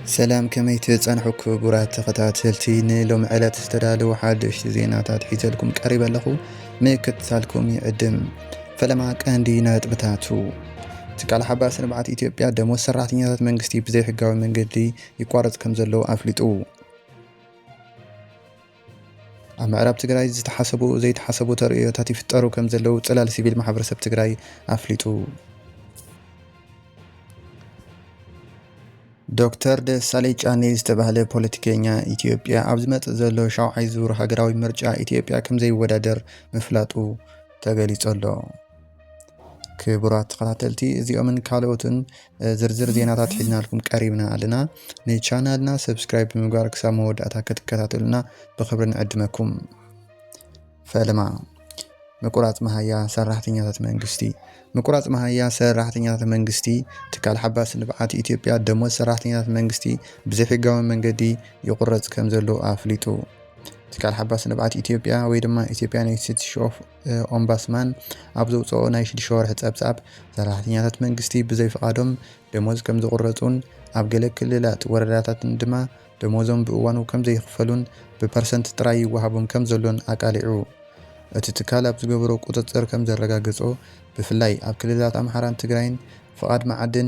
سلام كمي تصنحوا كبرات تخاتلتي نلوم على تستدالوا حادث زيناتات حيتلكم قريبا لكم ميكت سالكم يقدم فلما كان دينات بتاتو تقال حباس نبعت إثيوبيا دمو سرعتينات منغستي بزي حقاوي منغدي يقارض كم زلو أفلتو أما عرب تقراي زي تحسبوا ترئيوتاتي فتارو كم زلو تلال سيبيل محبرسب تقراي أفلتو ዶክተር ደሳለኝ ጫኔ ዝተባህለ ፖለቲከኛ ኢትዮጵያ ኣብ ዝመጽእ ዘሎ ሻውዓይ ዙር ሃገራዊ ምርጫ ኢትዮጵያ ከም ዘይወዳደር ምፍላጡ ተገሊጹ ኣሎ። ክቡራት ተኸታተልቲ እዚኦምን ካልኦትን ዝርዝር ዜናታት ሒዝናልኩም ቀሪብና ኣለና። ንቻናልና ሰብስክራይብ ብምግባር ክሳብ መወዳእታ ክትከታተሉና ብኽብሪ ንዕድመኩም። ፈለማ ምቁራጽ መሃያ ሰራሕተኛታት መንግስቲ ምቁራጽ መሃያ ሰራሕተኛታት መንግስቲ ትካል ሓባስ ንብዓት ኢትዮጵያ ደሞዝ ሰራሕተኛታት መንግስቲ ብዘይሕጋዊ መንገዲ ይቁረጽ ከም ዘሎ ኣፍሊጡ። ትካል ሓባስ ንብዓት ኢትዮጵያ ወይ ድማ ኢትዮጵያን ኢንስቲትዩት ኦፍ ኦምቡድስማን ኣብ ዘውፅኦ ናይ 6 ወርሒ ጸብጻብ ሰራሕተኛታት መንግስቲ ብዘይፍቃዶም ደሞዝ ከም ዝቁረጹን ኣብ ገለ ክልላት ወረዳታትን ድማ ደሞዞም ብእዋኑ ከም ዘይክፈሉን ብፐርሰንት ጥራይ ይወሃቦም ከም ዘሎን ኣቃሊዑ። እቲ ትካል ኣብ ዝገብሮ ቁጥጥር ከም ዘረጋገጾ ብፍላይ ኣብ ክልላት ኣምሓራን ትግራይን ፍቃድ መዓድን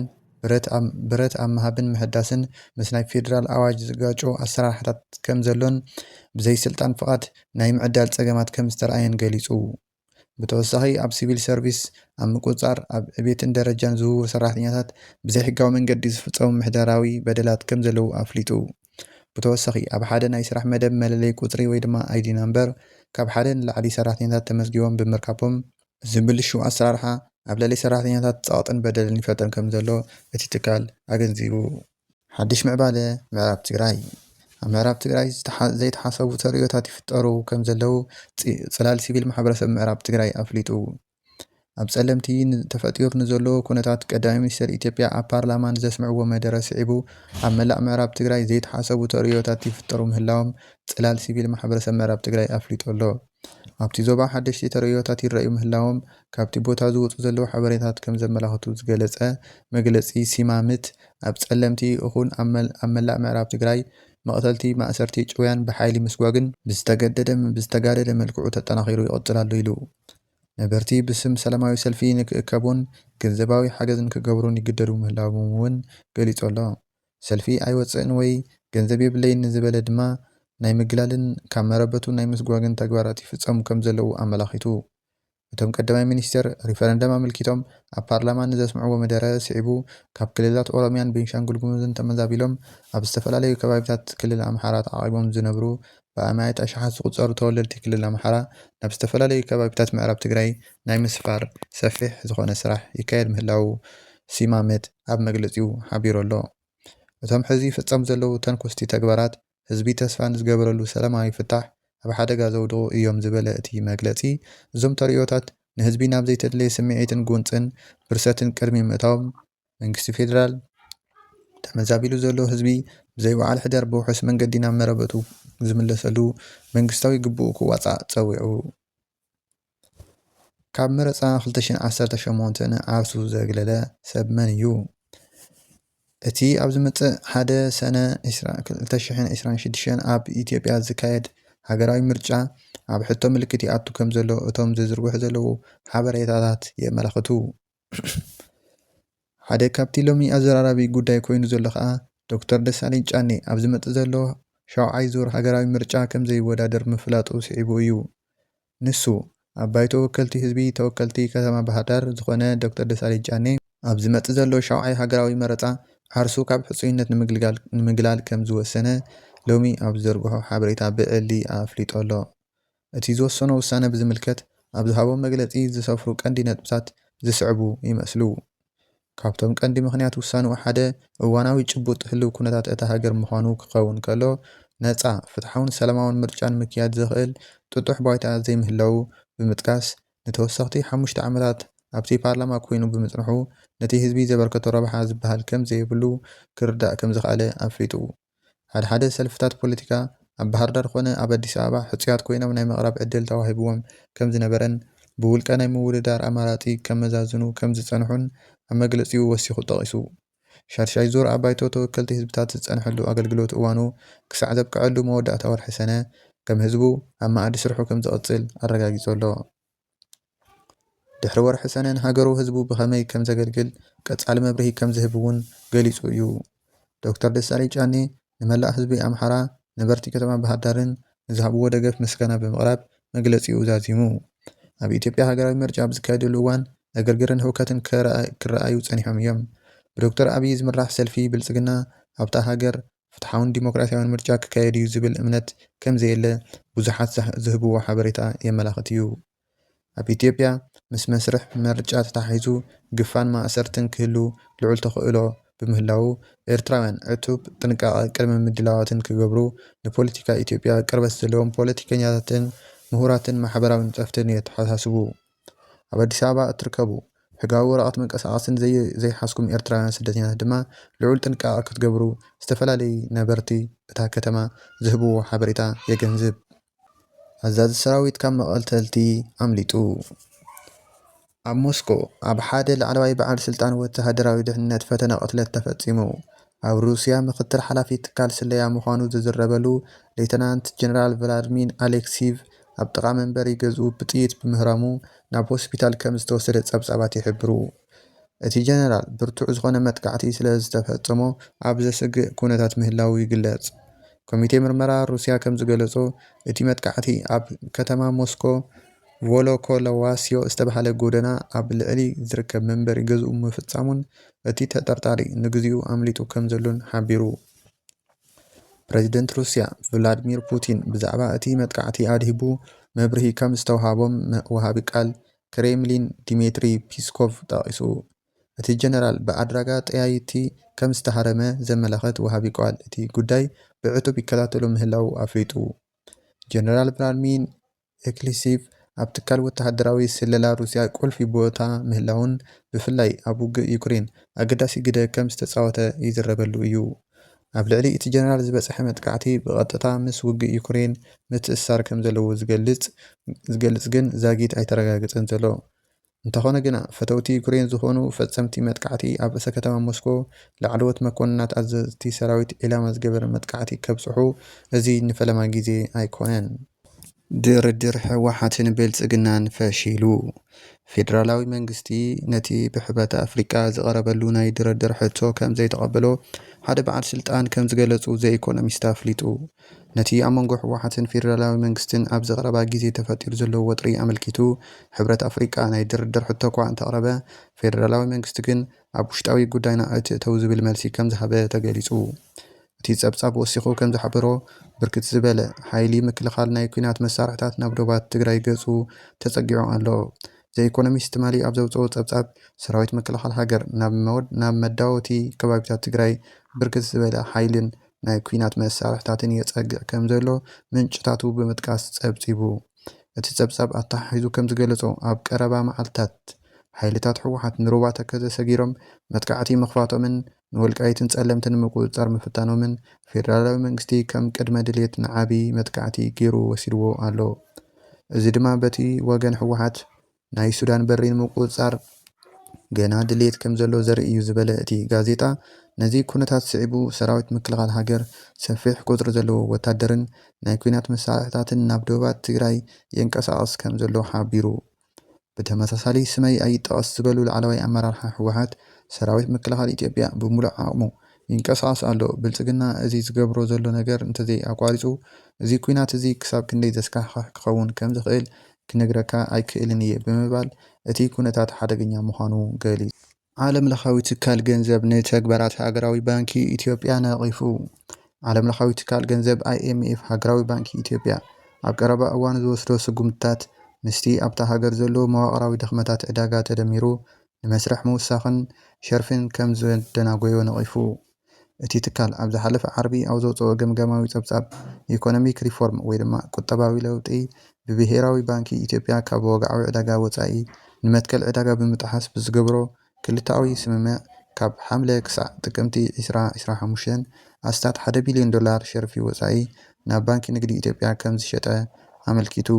ብረት ኣብ ምሃብን ምሕዳስን ምስ ናይ ፌደራል ኣዋጅ ዝጋጮ ኣሰራርሓታት ከም ዘሎን ብዘይ ስልጣን ፍቃድ ናይ ምዕዳል ጸገማት ከም ዝተረኣየን ገሊጹ። ብተወሳኺ ኣብ ሲቪል ሰርቪስ ኣብ ምቁጻር ኣብ ዕቤትን ደረጃን ዝውውር ሰራሕተኛታት ብዘይ ሕጋዊ መንገዲ ዝፍጸሙ ምሕደራዊ በደላት ከም ዘለዉ ኣፍሊጡ። ብተወሳኺ ኣብ ሓደ ናይ ስራሕ መደብ መለለይ ቁጽሪ ወይ ድማ አይዲ ናምበር ካብ ሓደ ንላዕሊ ሰራሕተኛታት ተመዝጊቦም ብምርካቦም ዝብልሹ ኣሰራርሓ ኣብ ልዕሊ ሰራሕተኛታት ጸቕጥን በደልን ይፈጥር ከም ዘሎ እቲ ትካል ኣገንዚቡ። ሓድሽ ምዕባለ ምዕራብ ትግራይ ኣብ ምዕራብ ትግራይ ዘይተሓሰቡ ተርእዮታት ይፍጠሩ ከም ዘለው ጽላል ሲቪል ማሕበረሰብ ምዕራብ ትግራይ ኣፍሊጡ። ኣብ ጸለምቲ ተፈጢሩ ንዘሎ ኩነታት ቀዳማይ ሚኒስትር ኢትዮጵያ ኣብ ፓርላማ ንዘስምዕዎ መደረ ስዒቡ ኣብ መላእ ምዕራብ ትግራይ ዘይተሓሰቡ ተርእዮታት ይፍጠሩ ምህላዎም ጽላል ሲቪል ማሕበረሰብ ምዕራብ ትግራይ ኣፍሊጡ ኣሎ። ኣብቲ ዞባ ሓደሽቲ ተርእዮታት ይረኣዩ ምህላዎም ካብቲ ቦታ ዝወፁ ዘለዉ ሓበሬታት ከም ዘመላኽቱ ዝገለጸ መግለጺ ሲማምት ኣብ ጸለምቲ እኹን ኣብ መላእ ምዕራብ ትግራይ መቕተልቲ ማእሰርቲ ጭውያን ብሓይሊ ምስጓግን ብዝተጋደደ መልክዑ ተጠናኺሩ ይቕጽል ኢሉ። ነበርቲ ብስም ሰላማዊ ሰልፊ ንክእከቡን ገንዘባዊ ሓገዝ ንክገብሩን ይግደዱ ምህላዎም እውን ገሊጹ ኣሎ። ሰልፊ ኣይወፅእን ወይ ገንዘብ የብለይን ንዝበለ ድማ ናይ ምግላልን ካብ መረበቱ ናይ ምስጓግን ተግባራት ይፍጸሙ ከም ዘለዉ ኣመላኺቱ። እቶም ቀዳማይ ሚኒስትር ሪፈረንደም ኣመልኪቶም ኣብ ፓርላማ ንዘስምዕዎ መደረ ስዒቡ ካብ ክልላት ኦሮምያን ቤንሻንጉል ጉሙዝን ተመዛቢሎም ኣብ ዝተፈላለዩ ከባቢታት ክልል ኣምሓራ ተዓቂቦም ዝነብሩ ብኣማያት ኣሽሓት ዝቁጸሩ ተወለድቲ ክልል ኣምሓራ ናብ ዝተፈላለዩ ከባቢታት ምዕራብ ትግራይ ናይ ምስፋር ሰፊሕ ዝኾነ ስራሕ ይካየድ ምህላው ሲማመት ኣብ መግለጺኡ ሓቢሩ ኣሎ። እቶም ሕዚ ይፍጸሙ ዘለዉ ተንኮስቲ ተግባራት ህዝቢ ተስፋ ንዝገበረሉ ሰላማዊ ፍታሕ ኣብ ሓደጋ ዘውድቑ እዮም ዝበለ እቲ መግለጺ እዞም ተርእዮታት ንህዝቢ ናብ ዘይተድለየ ስምዒትን ጉንፅን ብርሰትን ቅድሚ ምእታዎም መንግስቲ ፌደራል ተመዛቢሉ ዘሎ ህዝቢ ብዘይ በዓል ሕደር ብውሑስ መንገዲ ናብ መረበቱ ዝምለሰሉ መንግስታዊ ግቡእ ክዋፃእ ፀዊዑ። ካብ መረፃ 2018 ዓርሱ ዘግለለ ሰብ መን እዩ? እቲ ኣብ ዝመጽእ ሓደ ሰነ 2026 ኣብ ኢትዮጵያ ዝካየድ ሃገራዊ ምርጫ ኣብ ሕቶ ምልክት ይኣቱ ከም ዘሎ እቶም ዝዝርግሑ ዘለዉ ሓበሬታታት የመላኽቱ። ሓደ ካብቲ ሎሚ ኣዘራራቢ ጉዳይ ኮይኑ ዘሎ ከዓ ዶክተር ደሳለኝ ጫኔ ኣብ ዝመጽእ ዘሎ ሻውዓይ ዙር ሃገራዊ ምርጫ ከም ዘይወዳደር ምፍላጡ ስዒቡ እዩ። ንሱ ኣብ ባይቶ ወከልቲ ህዝቢ ተወከልቲ ከተማ ባህርዳር ዝኾነ ዶክተር ደሳለኝ ጫኔ ኣብ ዝመጽእ ዘሎ ሻውዓይ ሃገራዊ መረፃ ዓርሱ ካብ ሕጹይነት ንምግላል ከም ዝወሰነ ሎሚ ኣብ ዘርግሖ ሓበሬታ ብዕሊ ኣፍሊጡ ኣሎ። እቲ ዝወሰኖ ውሳነ ብዝምልከት ኣብ ዝሃቦም መግለጺ ዝሰፍሩ ቀንዲ ነጥብታት ዝስዕቡ ይመስሉ። ካብቶም ቀንዲ ምኽንያት ውሳንኡ ሓደ እዋናዊ ጭቡጥ ህልው ኩነታት እታ ሃገር ምዃኑ ክኸውን ከሎ ነፃ ፍትሓውን ሰላማውን ምርጫን ምክያድ ዝኽእል ጥጡሕ ባይታ ዘይምህላው ብምጥቃስ ንተወሰኽቲ 5 ዓመታት ኣብቲ ፓርላማ ኮይኑ ብምጽንሑ ነቲ ህዝቢ ዘበርከቶ ረብሓ ዝበሃል ከም ዘይብሉ ክርዳእ ከም ዝኽኣለ ኣፍሊጡ። ሓደ ሰልፍታት ፖለቲካ ኣብ ባህርዳር ኮነ ኣብ ኣዲስ ኣበባ ሕጽያት ኮይኖም ናይ ምቕራብ ዕድል ተዋሂብዎም ከም ዝነበረን ብውልቀ ናይ ምውድዳር ኣማራጺ ከመዛዝኑ ከም ዝጸንሑን ኣብ መግለጺኡ ወሲኹ ጠቒሱ። ሻድሻይ ዙር ኣብ ባይቶ ተወከልቲ ህዝብታት ዝጸንሐሉ ኣገልግሎት እዋኑ ክሳዕ ዘብቅዐሉ መወዳእታ ወርሒ ሰነ ከም ህዝቡ ኣብ ማእዲ ስርሑ ከም ዝቕጽል ኣረጋጊጹ ኣሎ። ድሕሪ ወርሒ ሰነ ንሃገሩ ህዝቡ ብኸመይ ከም ዘገልግል ቀጻሊ መብርሂ ከም ዝህብ እውን ገሊጹ እዩ። ዶክተር ደሳለኝ ጫኔ ንመላእ ህዝቢ ኣምሓራ ነበርቲ ከተማ ባህር ዳርን ንዝሃብዎ ደገፍ ምስጋና ብምቕራብ መግለጺኡ ዛዚሙ። ኣብ ኢትዮጵያ ሃገራዊ ምርጫ ኣብ ዝካየደሉ እዋን ዕግርግርን ህውከትን ክረኣዩ ጸኒሖም እዮም። ብዶክተር ኣብይ ዝምራሕ ሰልፊ ብልጽግና ኣብታ ሃገር ፍትሓውን ዲሞክራሲያውን ምርጫ ክካየድ እዩ ዝብል እምነት ከም ዘየለ ብዙሓት ዝህብዎ ሓበሬታ የመላኽት እዩ። ኣብ ኢትዮጵያ ምስ መስርሕ ምርጫ ተታሒዙ ግፋን ማእሰርትን ክህሉ ልዑል ተኽእሎ ብምህላው ኤርትራውያን ዕቱብ ጥንቃቐ ቅድመ ምድላዋትን ክገብሩ ንፖለቲካ ኢትዮጵያ ቅርበት ዘለዎም ፖለቲከኛታትን ምሁራትን ማሕበራዊ ንጸፍትን የተሓሳስቡ። ኣብ ኣዲስ ኣበባ እትርከቡ ሕጋዊ ወረቐት መንቀሳቐስን ዘይሓስኩም ኤርትራውያን ስደተኛታት ድማ ልዑል ጥንቃቐ ክትገብሩ ዝተፈላለዩ ነበርቲ እታ ከተማ ዝህብዎ ሓበሬታ የገንዝብ። ኣዛዚ ሰራዊት ካብ መቐልተልቲ ኣምሊጡ። ኣብ ሞስኮ ኣብ ሓደ ላዕለዋይ በዓል ስልጣን ወተሃደራዊ ድሕንነት ፈተነ ቅትለት ተፈጺሙ። ኣብ ሩስያ ምክትል ሓላፊ ትካል ስለያ ምዃኑ ዝዝረበሉ ሌተናንት ጀነራል ቭላድሚር ኣሌክሲቭ ኣብ ጥቓ መንበሪ ገዝኡ ብጥይት ብምህራሙ ናብ ሆስፒታል ከም ዝተወሰደ ጸብጻባት ይሕብሩ። እቲ ጀነራል ብርቱዕ ዝኾነ መጥቃዕቲ ስለ ዝተፈጸሞ ኣብ ዘስግእ ኩነታት ምህላው ይግለጽ። ኮሚቴ ምርመራ ሩስያ ከም ዝገለጾ እቲ መጥቃዕቲ ኣብ ከተማ ሞስኮ ቮሎኮሎዋስዮ ዝተባህለ ጎደና ኣብ ልዕሊ ዝርከብ መንበሪ ገዝኡ ምፍጻሙን እቲ ተጠርጣሪ ንግዚኡ ኣምሊጡ ከም ዘሎን ሓቢሩ። ፕረዚደንት ሩስያ ቭላድሚር ፑቲን ብዛዕባ እቲ መጥቃዕቲ ኣድሂቡ መብርሂ ከም ዝተውሃቦም ወሃቢ ቃል ክሬምሊን ዲሚትሪ ፒስኮቭ ጠቒሱ። እቲ ጀነራል ብኣድራጋ ጠያይቲ ከም ዝተሃረመ ዘመላኽት ወሃቢ ቃል እቲ ጉዳይ ብዕቱብ ይከታተሎ ምህላው ኣፍሊጡ። ጀነራል ቭላድሚር ኤክሊሲቭ ኣብ ትካል ወተሃደራዊ ስለላ ሩስያ ቁልፊ ቦታ ምህላውን ብፍላይ ኣብ ውግእ ዩክሬን ኣገዳሲ ግደ ከም ዝተፃወተ ይዝረበሉ እዩ። ኣብ ልዕሊ እቲ ጀነራል ዝበፅሐ መጥቃዕቲ ብቐጥታ ምስ ውግእ ዩክሬን ምትእስሳር ከም ዘለዎ ዝገልጽ ግን ዛጊት ኣይተረጋገፀን ዘሎ። እንተኾነ ግና ፈተውቲ ዩክሬን ዝኾኑ ፈጸምቲ መጥቃዕቲ ኣብ ርእሰ ከተማ ሞስኮ ላዕለዎት መኮንናት ኣዘዝቲ ሰራዊት ዒላማ ዝገበረ መጥቃዕቲ ከብጽሑ እዚ ንፈለማ ግዜ ኣይኮነን። ድርድር ህወሓትን ብልጽግናን ፈሺሉ። ፌደራላዊ መንግስቲ ነቲ ብሕብረት ኣፍሪቃ ዝቐረበሉ ናይ ድርድር ሕቶ ከም ዘይተቐበሎ ሓደ በዓል ስልጣን ከም ዝገለጹ ዘኢኮኖሚስት ኣፍሊጡ። ነቲ ኣብ መንጎ ህወሓትን ፌደራላዊ መንግስትን ኣብ ዘቐረባ ግዜ ተፈጢሩ ዘሎ ወጥሪ ኣመልኪቱ ሕብረት ኣፍሪቃ ናይ ድርድር ሕቶ እኳ እንተቕረበ ፌደራላዊ መንግስቲ ግን ኣብ ውሽጣዊ ጉዳይና እትእተው ዝብል መልሲ ከም ዝሃበ ተገሊጹ። እቲ ጸብጻብ ወሲኹ ከም ዝሓበሮ ብርክት ዝበለ ሓይሊ ምክልኻል ናይ ኩናት መሳርሕታት ናብ ዶባት ትግራይ ገጹ ተጸጊዑ ኣሎ። ዘኢኮኖሚስት ትማሊ ኣብ ዘውፅኦ ጸብጻብ ሰራዊት ምክልኻል ሃገር ናብ መዳወቲ ከባቢታት ትግራይ ብርክት ዝበለ ሓይልን ናይ ኩናት መሳርሕታትን የጸግዕ ከም ዘሎ ምንጭታቱ ብምጥቃስ ጸብጺቡ። እቲ ጸብጻብ ኣተሓሒዙ ከም ዝገለጾ ኣብ ቀረባ መዓልትታት ሓይልታት ህወሓት ንሩባ ተከዘ ሰጊሮም መጥቃዕቲ ምኽፋቶምን ንወልቃይትን ጸለምትን ምቁጽጻር ምፍታኖምን ፌደራላዊ መንግስቲ ከም ቅድመ ድሌት ንዓቢ መጥቃዕቲ ገይሩ ወሲድዎ ኣሎ። እዚ ድማ በቲ ወገን ህወሓት ናይ ሱዳን በሪ ንምቁጽጻር ገና ድሌት ከም ዘሎ ዘርኢ እዩ ዝበለ እቲ ጋዜጣ ነዚ ኩነታት ስዒቡ ሰራዊት ምክልኻል ሃገር ሰፊሕ ቁጽሪ ዘለዎ ወታደርን ናይ ኩናት መሳርሕታትን ናብ ዶባት ትግራይ የንቀሳቐስ ከም ዘሎ ሓቢሩ። ብተመሳሳሊ ስመይ ኣይጠቐስ ዝበሉ ላዕለዋይ ኣመራርሓ ህወሓት ሰራዊት ምክልኻል ኢትዮጵያ ብምሉእ ዓቕሙ ይንቀሳቐስ ኣሎ። ብልጽግና እዚ ዝገብሮ ዘሎ ነገር እንተዘይ ኣቋሪጹ እዚ ኩናት እዚ ክሳብ ክንደይ ዘስካሕካሕ ክኸውን ከም ዝኽእል ክነግረካ ኣይክእልን እየ ብምባል እቲ ኩነታት ሓደገኛ ምዃኑ ገሊጹ። ዓለም ለኻዊ ትካል ገንዘብ ንተግባራት ሃገራዊ ባንኪ ኢትዮጵያ ነቒፉ። ዓለም ለኻዊ ትካል ገንዘብ IMF ሃገራዊ ባንኪ ኢትዮጵያ ኣብ ቀረባ እዋን ዝወስዶ ስጉምትታት ምስቲ ኣብታ ሃገር ዘሎ መዋቕራዊ ድኽመታት ዕዳጋ ተደሚሩ ንመስርሕ ምውሳኽን ሸርፍን ከም ዘደናጎዮ ነቒፉ። እቲ ትካል ኣብ ዝሓለፈ ዓርቢ ኣብ ዘውፅኦ ገምገማዊ ጸብጻብ ኢኮኖሚክ ሪፎርም ወይ ድማ ቁጠባዊ ለውጢ ብብሄራዊ ባንኪ ኢትዮጵያ ካብ ወግዓዊ ዕዳጋ ወፃኢ ንመትከል ዕዳጋ ብምጥሓስ ብዝገብሮ ክልታዊ ስምምዕ ካብ ሓምለ ክሳዕ ጥቅምቲ 2025 ኣስታት $1 ቢልዮን ሸርፊ ወፃኢ ናብ ባንኪ ንግዲ ኢትዮጵያ ከም ዝሸጠ ኣመልኪቱ።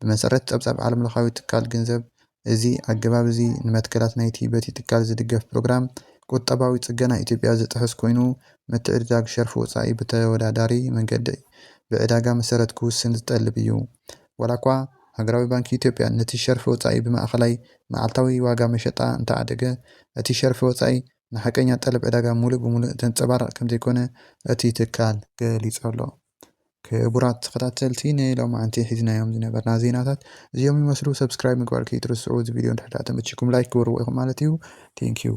ብመሰረት ጸብጻብ ዓለም ለኻዊ ትካል ገንዘብ እዚ ኣገባብ እዚ ንመትከላት ናይቲ በቲ ትካል ዝድገፍ ፕሮግራም ቁጠባዊ ጽገና ኢትዮጵያ ዝጥሕስ ኮይኑ ምትዕድዳግ ሸርፊ ወጻኢ ብተወዳዳሪ መንገዲ ብዕዳጋ መሰረት ክውስን ዝጠልብ እዩ። ዋላ እኳ ሃገራዊ ባንኪ ኢትዮጵያ ነቲ ሸርፊ ወጻኢ ብማእኸላይ መዓልታዊ ዋጋ መሸጣ እንተዓደገ እቲ ሸርፊ ወጻኢ ንሓቀኛ ጠለብ ዕዳጋ ሙሉእ ብምሉእ ተንጸባርቕ ከም ዘይኮነ እቲ ትካል ገሊጹ ኣሎ። ክቡራት ተኸታተልቲ ንሎማዓንቲ ሒዝናዮም ዝነበርና ዜናታት እዚኦም ይመስሉ። ሰብስክራይብ ምግባር ከይትርስዑ። እዚ ቪድዮ እንድሕር ተመችኩም ላይክ ክብርዎ ኢኹም ማለት እዩ። ቴንኪዩ